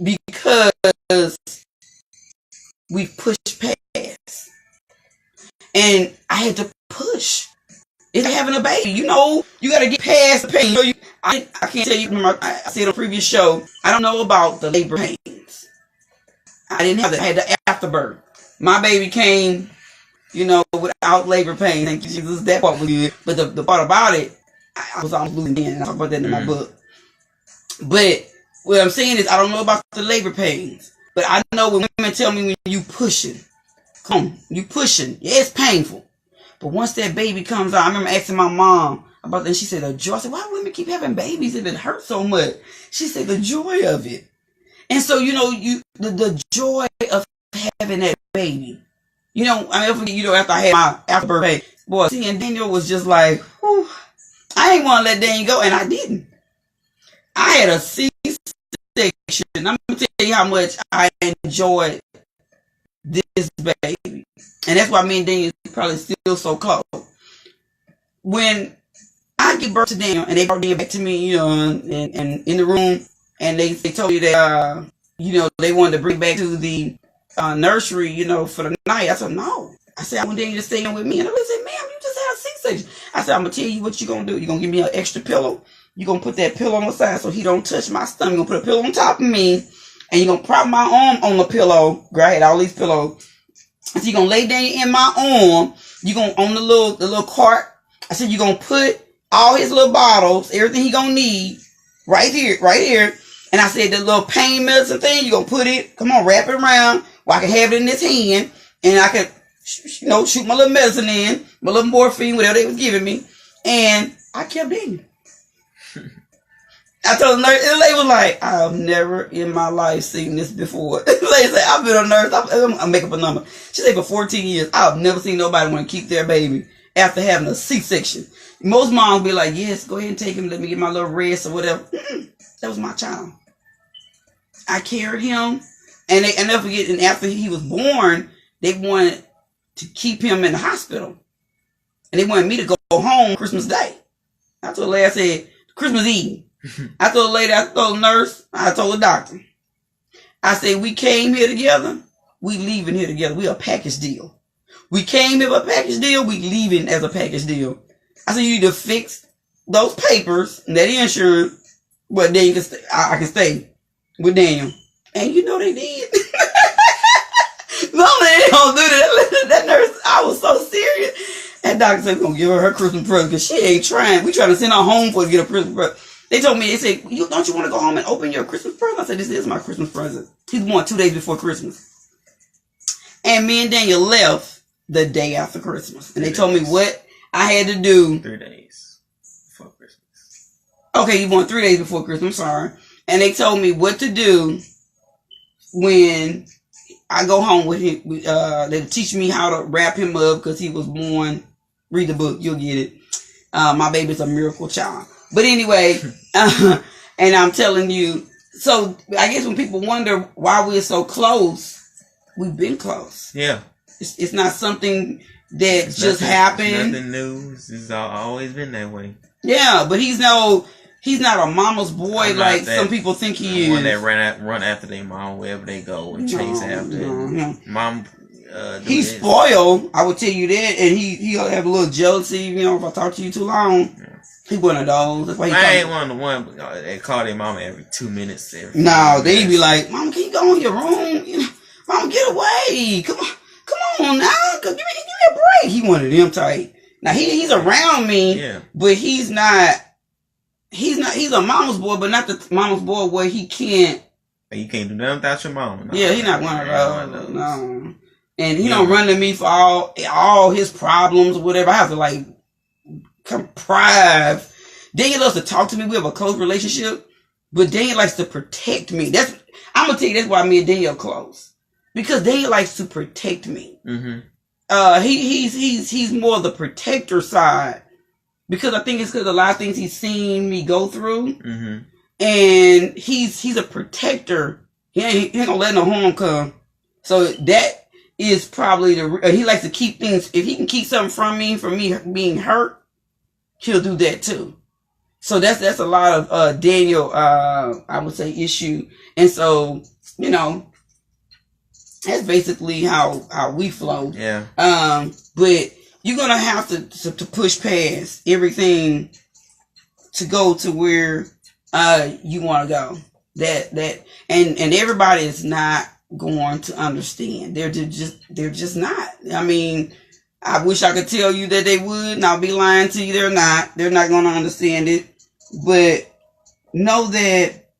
because we pushed past. And I had to push. It's like having a baby. You know, you got to get past the pain. You know, I can't tell you, remember, I said on a previous show, I don't know about the labor pains. I didn't have that. I had the afterbirth. My baby came, you know, without labor pain. Thank you, Jesus. That part was good. But the part about it, I was almost losing in. I talk about that in my book. But what I'm saying is, I don't know about the labor pains. But I know when women tell me when you pushing, Come on, you pushing. Yeah, it's painful. But once that baby comes out, I remember asking my mom about that. She said, the joy. I said, why women keep having babies if it hurts so much? She said, the joy of it. And so, the joy of having that baby. I never forget, after I had my afterbirth baby, boy, seeing Daniel was just like, whew, I ain't want to let Daniel go, and I didn't. I had a C-section. I'm going to tell you how much I enjoyed this baby. And that's why me and Daniel is probably still so close. When I give birth to Daniel, and they brought Daniel back to me, and in the room, and they told me that, they wanted to bring back to the nursery, for the night. I said, no. I said, I want Daniel to stay in with me. And they said, ma'am, you just had a C-section. I said, I'm going to tell you what you're going to do. You're going to give me an extra pillow. You're going to put that pillow on the side so he don't touch my stomach. You're going to put a pillow on top of me. And you're going to prop my arm on the pillow. Girl, I had all these pillows. So you're going to lay Daniel in my arm. You're going to, on the little cart. I said, you're going to put all his little bottles, everything he going to need right here. And I said, the little pain medicine thing, you're going to put it, come on, wrap it around where I can have it in this hand. And I could, shoot my little medicine in, my little morphine, whatever they was giving me. And I kept Daniel. I told the nurse, and the lady was like, I've never in my life seen this before. The lady said, I've been a nurse, I'll make up a number. She said, for 14 years, I've never seen nobody want to keep their baby after having a C-section. Most moms be like, yes, go ahead and take him, let me get my little rest or whatever. That was my child. I carried him, and I never forget, and after he was born, they wanted to keep him in the hospital. And they wanted me to go home Christmas Day. I told the lady, I said, Christmas Eve. I told the lady, I told the nurse, I told the doctor. I said, we came here together, we leaving here together. We a package deal. We came here with a package deal, we leaving as a package deal. I said, you need to fix those papers and that insurance, but then you can I can stay with Daniel. And they did. No, they don't do that. That nurse, I was so serious. That doctor said, we're going to give her Christmas present because she ain't trying. We trying to send her home for to get a Christmas present. They told me, they said, don't you want to go home and open your Christmas present? I said, this is my Christmas present. He's born 2 days before Christmas. And me and Daniel left the day after Christmas. And they told me what I had to do. 3 days before Christmas. Okay, you born 3 days before Christmas, I'm sorry. And they told me what to do when I go home with him. They teach me how to wrap him up because he was born. Read the book, you'll get it. My baby's a miracle child. But anyway, and I'm telling you, so I guess when people wonder why we're so close, we've been close. Yeah. It's not something that just happened. It's nothing new. It's always been that way. Yeah, but he's not a mama's boy like some people think he is. One that run after their mom wherever they go and chase after them. Mom. He's spoiled. I would tell you that, and he'll have a little jealousy. If I talk to you too long. Yeah. He one of those. That's why I ain't one of the one that call their mama every 2 minutes. No, they be like, Mama, can you go in your room? Mama, get away. Come on now. Give me a break. He one of them type. Now he's around me, yeah, but he's not. He's a mama's boy, but not the mama's boy where he can't. You can't do nothing without your mama. No. Yeah, he's not one of those. No. And he don't run to me for all his problems or whatever. I have to contrive. Daniel loves to talk to me. We have a close relationship, but Daniel likes to protect me. I'm gonna tell you that's why me and Daniel are close, because Daniel likes to protect me. Mm-hmm. He's more the protector side, because I think it's because a lot of things he's seen me go through, mm-hmm, and he's a protector. He ain't gonna let no harm come. So that is probably he likes to keep things. If he can keep something from me being hurt, he'll do that too. So that's a lot of Daniel, I would say, issue. And so, that's basically how we flow. Yeah. But you're gonna have to push past everything to go to where you want to go. And everybody is not going to understand. They're just not. I mean, I wish I could tell you that they would, and I'll be lying to you. They're not. They're not going to understand it. But know that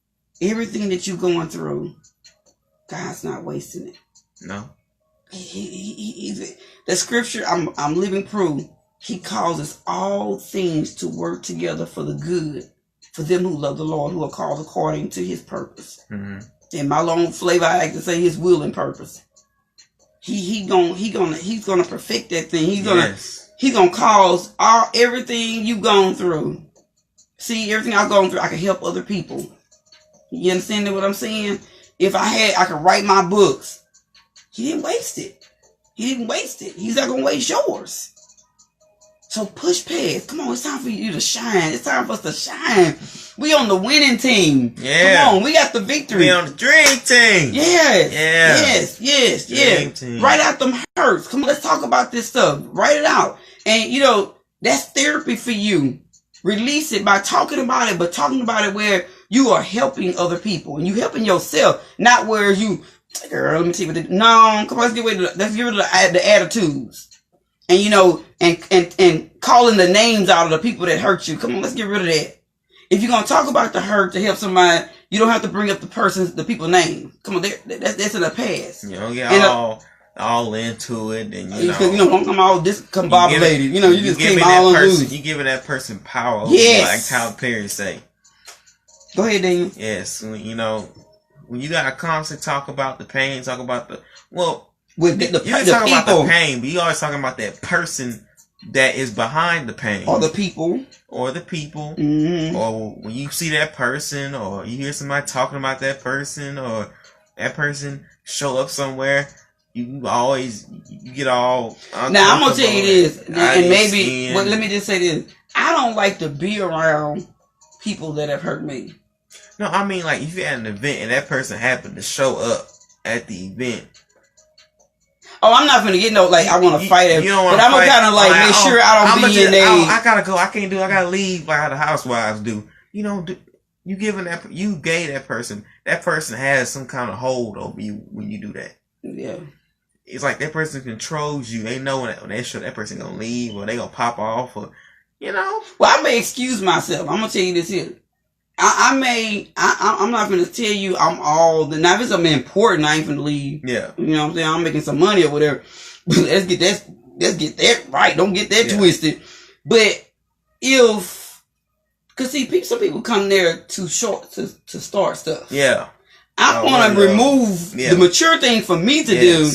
everything that you're going through, God's not wasting it. No. The scripture, I'm living proof. He causes all things to work together for the good, for them who love the Lord, who are called according to his purpose. Mm-hmm. In my long flavor, I like to say his will and purpose. He's gonna perfect that thing. He's gonna cause everything you've gone through. See, everything I've gone through, I can help other people. You understand what I'm saying? If I could write my books. He didn't waste it. He's not gonna waste yours. So push past. Come on, it's time for you to shine. It's time for us to shine. We on the winning team. Yeah. Come on, we got the victory. We on the dream team. Yes. Dream team. Write out them hurts. Come on, let's talk about this stuff. Write it out. And that's therapy for you. Release it by talking about it, but talking about it where you are helping other people and you helping yourself, not where you, girl, let me tell you what no, come on, let's get rid of the attitudes. And and calling the names out of the people that hurt you. Come on, let's get rid of that. If you're gonna talk about the hurt to help somebody, you don't have to bring up the people's name. Come on, that's in the past. You don't get all into it, and don't come all discombobulated. You just came all loose. You giving that person power. Yes, like Tyler Perry say. Go ahead, Daniel. Yes, when you gotta constantly talk about the pain, talk about with you can talk about the pain, but you always talking about that person that is behind the pain. Or the people. Mm-hmm. Or when you see that person, or you hear somebody talking about that person, or that person show up somewhere, you get all uncomfortable. Now, I'm going to tell you this, and maybe, let me just say this. I don't like to be around people that have hurt me. No, I mean, like, if you had an event and that person happened to show up at the event. Oh, I'm not gonna get I want to fight it. But I'm gonna kind of make sure I don't be in there. I gotta go. I can't do. I gotta leave like how the housewives do. You gave that person. That person has some kind of hold over you when you do that. Yeah. It's like that person controls you. They know when they show that person gonna leave or they gonna pop off or. Well, I may excuse myself. I'm gonna tell you this here. I'm not gonna tell you I'm all the. Now if it's something important, I ain't gonna leave. Yeah. You know what I'm saying? I'm making some money or whatever. But let's get that right. Don't get that twisted. But cause see, some people come there too short to start stuff. Yeah. I want to remove the mature thing for me to do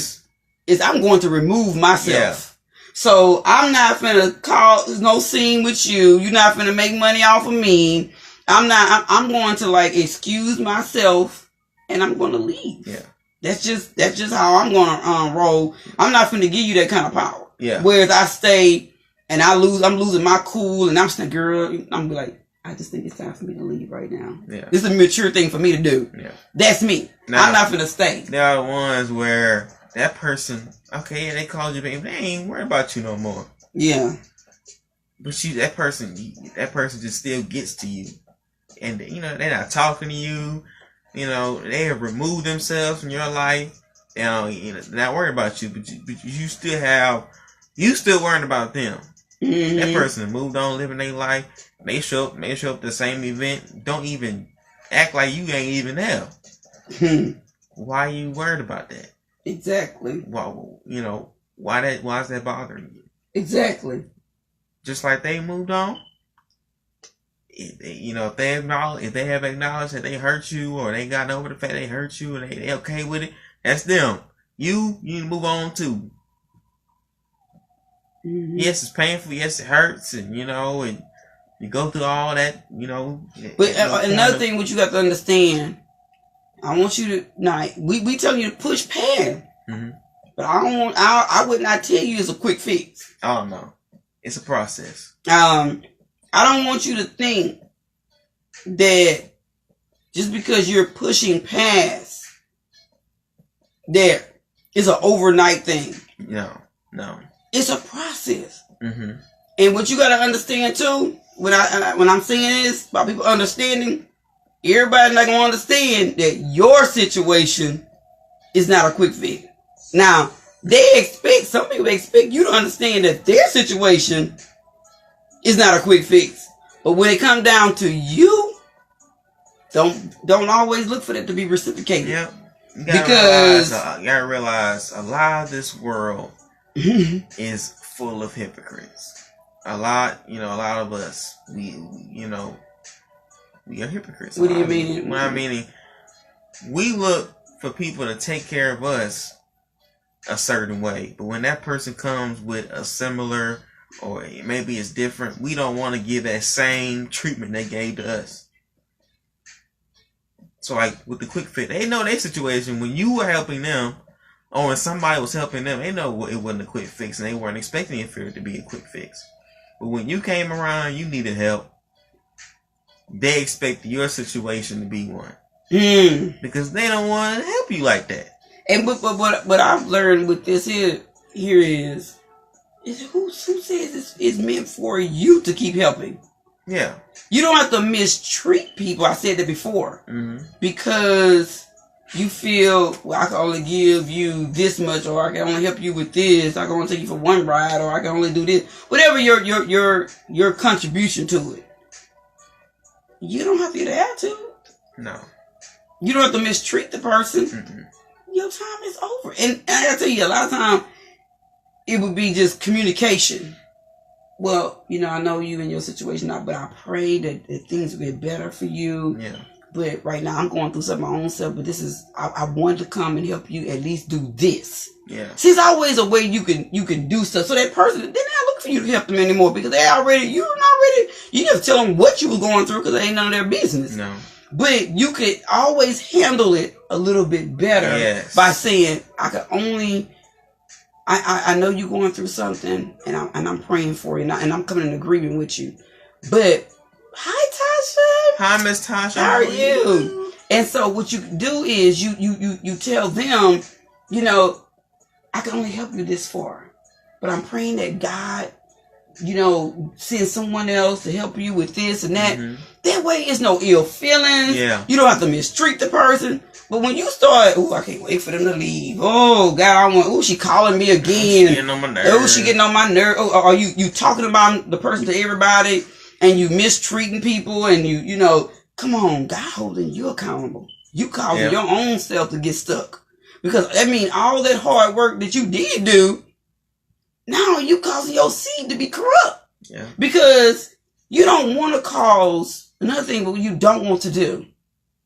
is I'm going to remove myself. Yeah. So I'm not finna cause no scene with you. You're not finna make money off of me. I'm going to excuse myself and I'm going to leave. Yeah. That's just how I'm going to roll. I'm not finna give you that kind of power. Yeah. Whereas I stay and I'm losing my cool and I'm saying, girl, I'm like, I just think it's time for me to leave right now. Yeah. This is a mature thing for me to do. Yeah. That's me. Now, I'm not finna stay. There are the ones where that person, they called you, baby, they ain't worried about you no more. Yeah. But that person just still gets to you. And, they're not talking to you. They have removed themselves from your life. They're not worried about you, but you still worrying about them. Mm-hmm. That person moved on, living their life. They show up at the same event. Don't even act like you ain't even there. Why are you worried about that? Exactly. Why is that bothering you? Exactly. Just like they moved on. If they have acknowledged that they hurt you or they got over the fact they hurt you and they okay with it, that's them. You need to move on too. Mm-hmm. Yes, it's painful. Yes, it hurts, and and you go through all that, But another thing, what you got to understand, I want you to we tell you to push past, but I would not tell you it's a quick fix. Oh no, it's a process. I don't want you to think that just because you're pushing past that it's an overnight thing. No. It's a process. Mm-hmm. And what you got to understand too, when I'm saying this about people understanding, everybody's not going to understand that your situation is not a quick fix. Now, some people expect you to understand that their situation is not a quick fix. But when it comes down to you, don't always look for that to be reciprocated. Yeah. You because gotta realize a lot of this world is full of hypocrites. A lot of us, we are hypocrites. What do you mean? What I mean, we look for people to take care of us a certain way, but when that person comes with a similar, or maybe it's different, we don't want to give that same treatment they gave to us. So like with the quick fix, they know their situation when you were helping them, or when somebody was helping them, they know it wasn't a quick fix, and they weren't expecting it for it to be a quick fix. But when you came around, you needed help. They expect your situation to be one, because they don't want to help you like that. And but what I've learned with this here is who says it's meant for you to keep helping? Yeah. You don't have to mistreat people. I said that before. Because you feel, well, I can only give you this much, or I can only help you with this. I can only take you for one ride, or I can only do this. Whatever your contribution to it. You don't have to get an attitude. No. You don't have to mistreat the person. Your time is over. And I gotta tell you, a lot of time it would be just communication. Well, I know you in your situation now, but I pray that things will get better for you. Yeah. But right now I'm going through something my own self, but this is, I wanted to come and help you at least do this. Yeah. See, it's always a way you can do stuff. So that person, they're not looking for you to help them anymore, because you just tell them what you were going through, because it ain't none of their business. No. But you could always handle it a little bit better by saying, I know you're going through something, and I'm praying for you, and I'm coming in agreement with you. But hi, Tasha. Hi, Miss Tasha. How are you? And so what you do is you tell them, I can only help you this far, but I'm praying that God, send someone else to help you with this and that. That way, it's no ill feelings. Yeah. You don't have to mistreat the person. But when you start, I can't wait for them to leave. Oh, God, she calling me again. She getting on my nerves. She getting on my nerve. Oh, are you talking about the person to everybody, and you mistreating people, and come on, God holding you accountable. You causing your own self to get stuck. Because that means all that hard work that you did do, now you causing your seed to be corrupt. Yeah. Because you don't want to cause another thing, what you don't want to do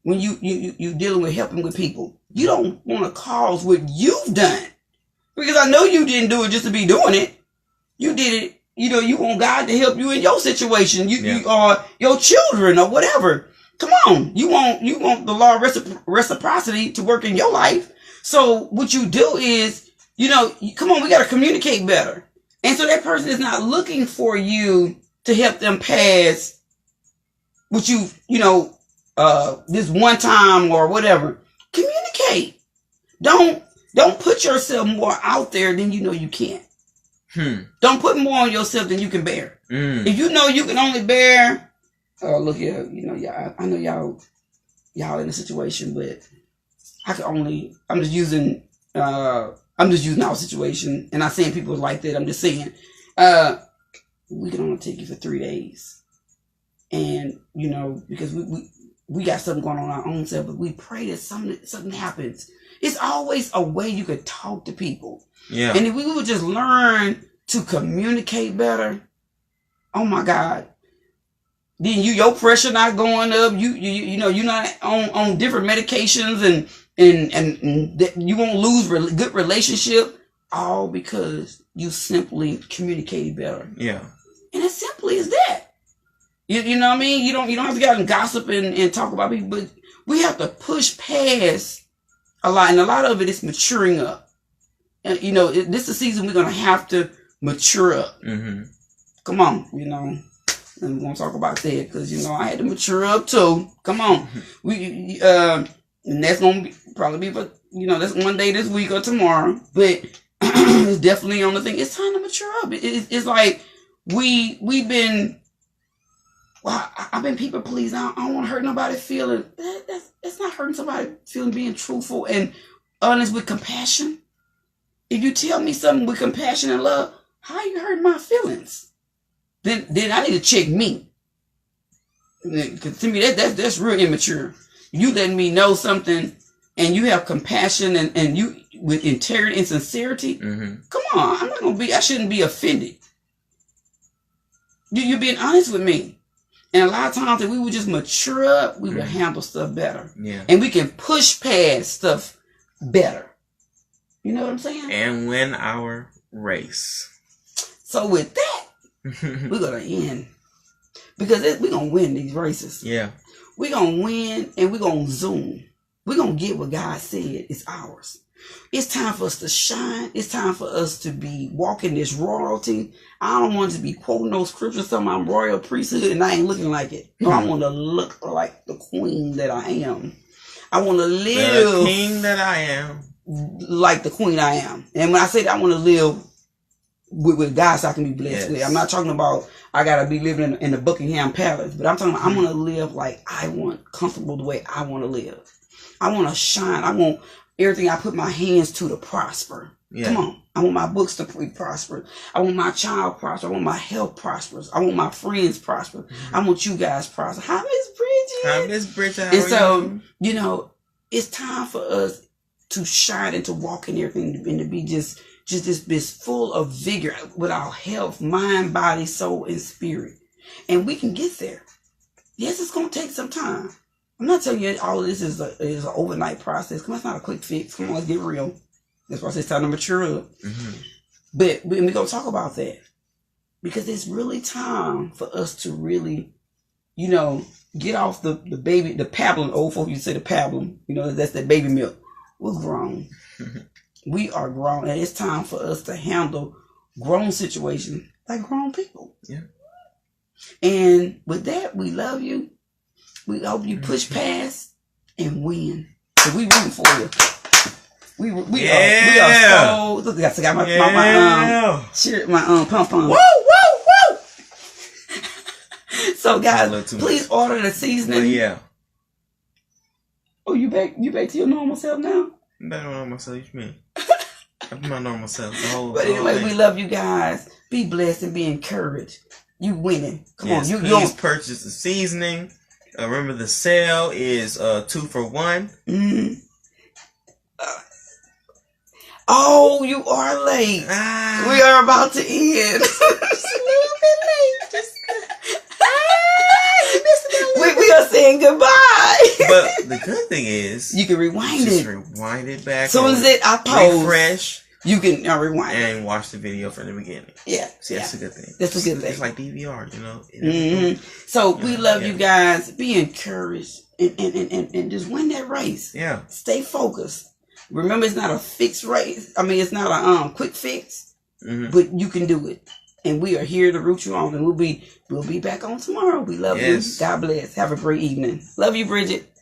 when you dealing with helping with people. You don't want to cause what you've done. Because I know you didn't do it just to be doing it. You did it, you want God to help you in your situation. You are your children or whatever. Come on. You want the law of reciprocity to work in your life. So what you do is, come on, we got to communicate better. And so that person is not looking for you to help them pass what this one time or whatever. Communicate. Don't put yourself more out there than you can't. Don't put more on yourself than you can bear. If you know you can only bear, look here, y'all, I know y'all in a situation, but I'm just using our situation, and not saying people like that. I'm just saying, we can only take you for 3 days, and because we got something going on our own self, but we pray that something happens. It's always a way you could talk to people. Yeah. And if we would just learn to communicate better, oh my God, then your pressure not going up. You're not on different medications, and you won't lose good relationship, all because you simply communicated better. Yeah. And as simply as that. You know what I mean? You don't have to get out and gossip and talk about people, but we have to push past a lot, and a lot of it is maturing up. And this is a season we're gonna have to mature up. Come on, and we're gonna talk about that, because I had to mature up too. Come on, we and that's gonna probably be for that's one day this week or tomorrow, but it's definitely on the thing. It's time to mature up. It's like we've been. Well, I've been people pleasing. I don't want to hurt nobody's feeling. That's not hurting somebody's feeling. Being truthful and honest with compassion. If you tell me something with compassion and love, how are you hurting my feelings? Then I need to check me. Because to me, that's real immature. You letting me know something and you have compassion and you with integrity and sincerity, come on, I shouldn't be offended. You're being honest with me. And a lot of times if we would just mature up, we would handle stuff better. Yeah. And we can push past stuff better. You know what I'm saying? And win our race. So with that, we're going to end. Because we're going to win these races. Yeah. We're going to win and we're going to zoom. We're going to get what God said is ours. It's time for us to shine. It's time for us to be walking this royalty. I don't want to be quoting those scriptures talking about royal priesthood and I ain't looking like it. No, I want to look like the queen that I am. I want to live the king that I am. Like the queen I am. And when I say that, I want to live with God so I can be blessed with. I'm not talking about I got to be living in the Buckingham Palace, but I'm talking about I want to live like I want, comfortable the way I want to live. I want to shine. I want everything I put my hands to prosper. Yeah. Come on. I want my books to be prosperous. I want my child prosper. I want my health prosperous. I want my friends prosper. I want you guys prosper. Hi, Miss Bridget. Hi, Miss Bridget. And so, you know, it's time for us to shine and to walk in everything and to be just full of vigor with our health, mind, body, soul, and spirit. And we can get there. Yes, it's going to take some time. I'm not telling you all of this is an overnight process. Come on, it's not a quick fix. Come on, let's get real. That's why I say it's time to mature up. But we're going to talk about that. Because it's really time for us to really, you know, get off the baby, the pablum. Old folks used to say the pablum. You know, that's that baby milk. We're grown. We are grown. And it's time for us to handle grown situations like grown people. Yeah. And with that, we love you. We hope you push past and win. So we rooting for you. We are so. Look, I got my pom pom. Woo, woo, woo. So guys, please order the seasoning. Yeah. Oh, you back to your normal self now? I'm back to my normal self. What you mean? I'm my normal self. But anyway, we love you guys. Be blessed and be encouraged. You winning. Come on, you please purchase the seasoning. Remember the sale is 2 for $1. Oh, you are late. We are about to end. Just a little bit late. We are saying goodbye. But the good thing is you can rewind it. Rewind it back. As soon as I pause, refresh. You can rewind and watch the video from the beginning. Yeah. See, that's a good thing. That's a good thing. It's like DVR, you know. So we love you guys. Be encouraged and just win that race. Yeah. Stay focused. Remember, it's not a fixed race. I mean, it's not a quick fix, but you can do it. And we are here to root you on. And we'll be back on tomorrow. We love you. God bless. Have a great evening. Love you, Bridget.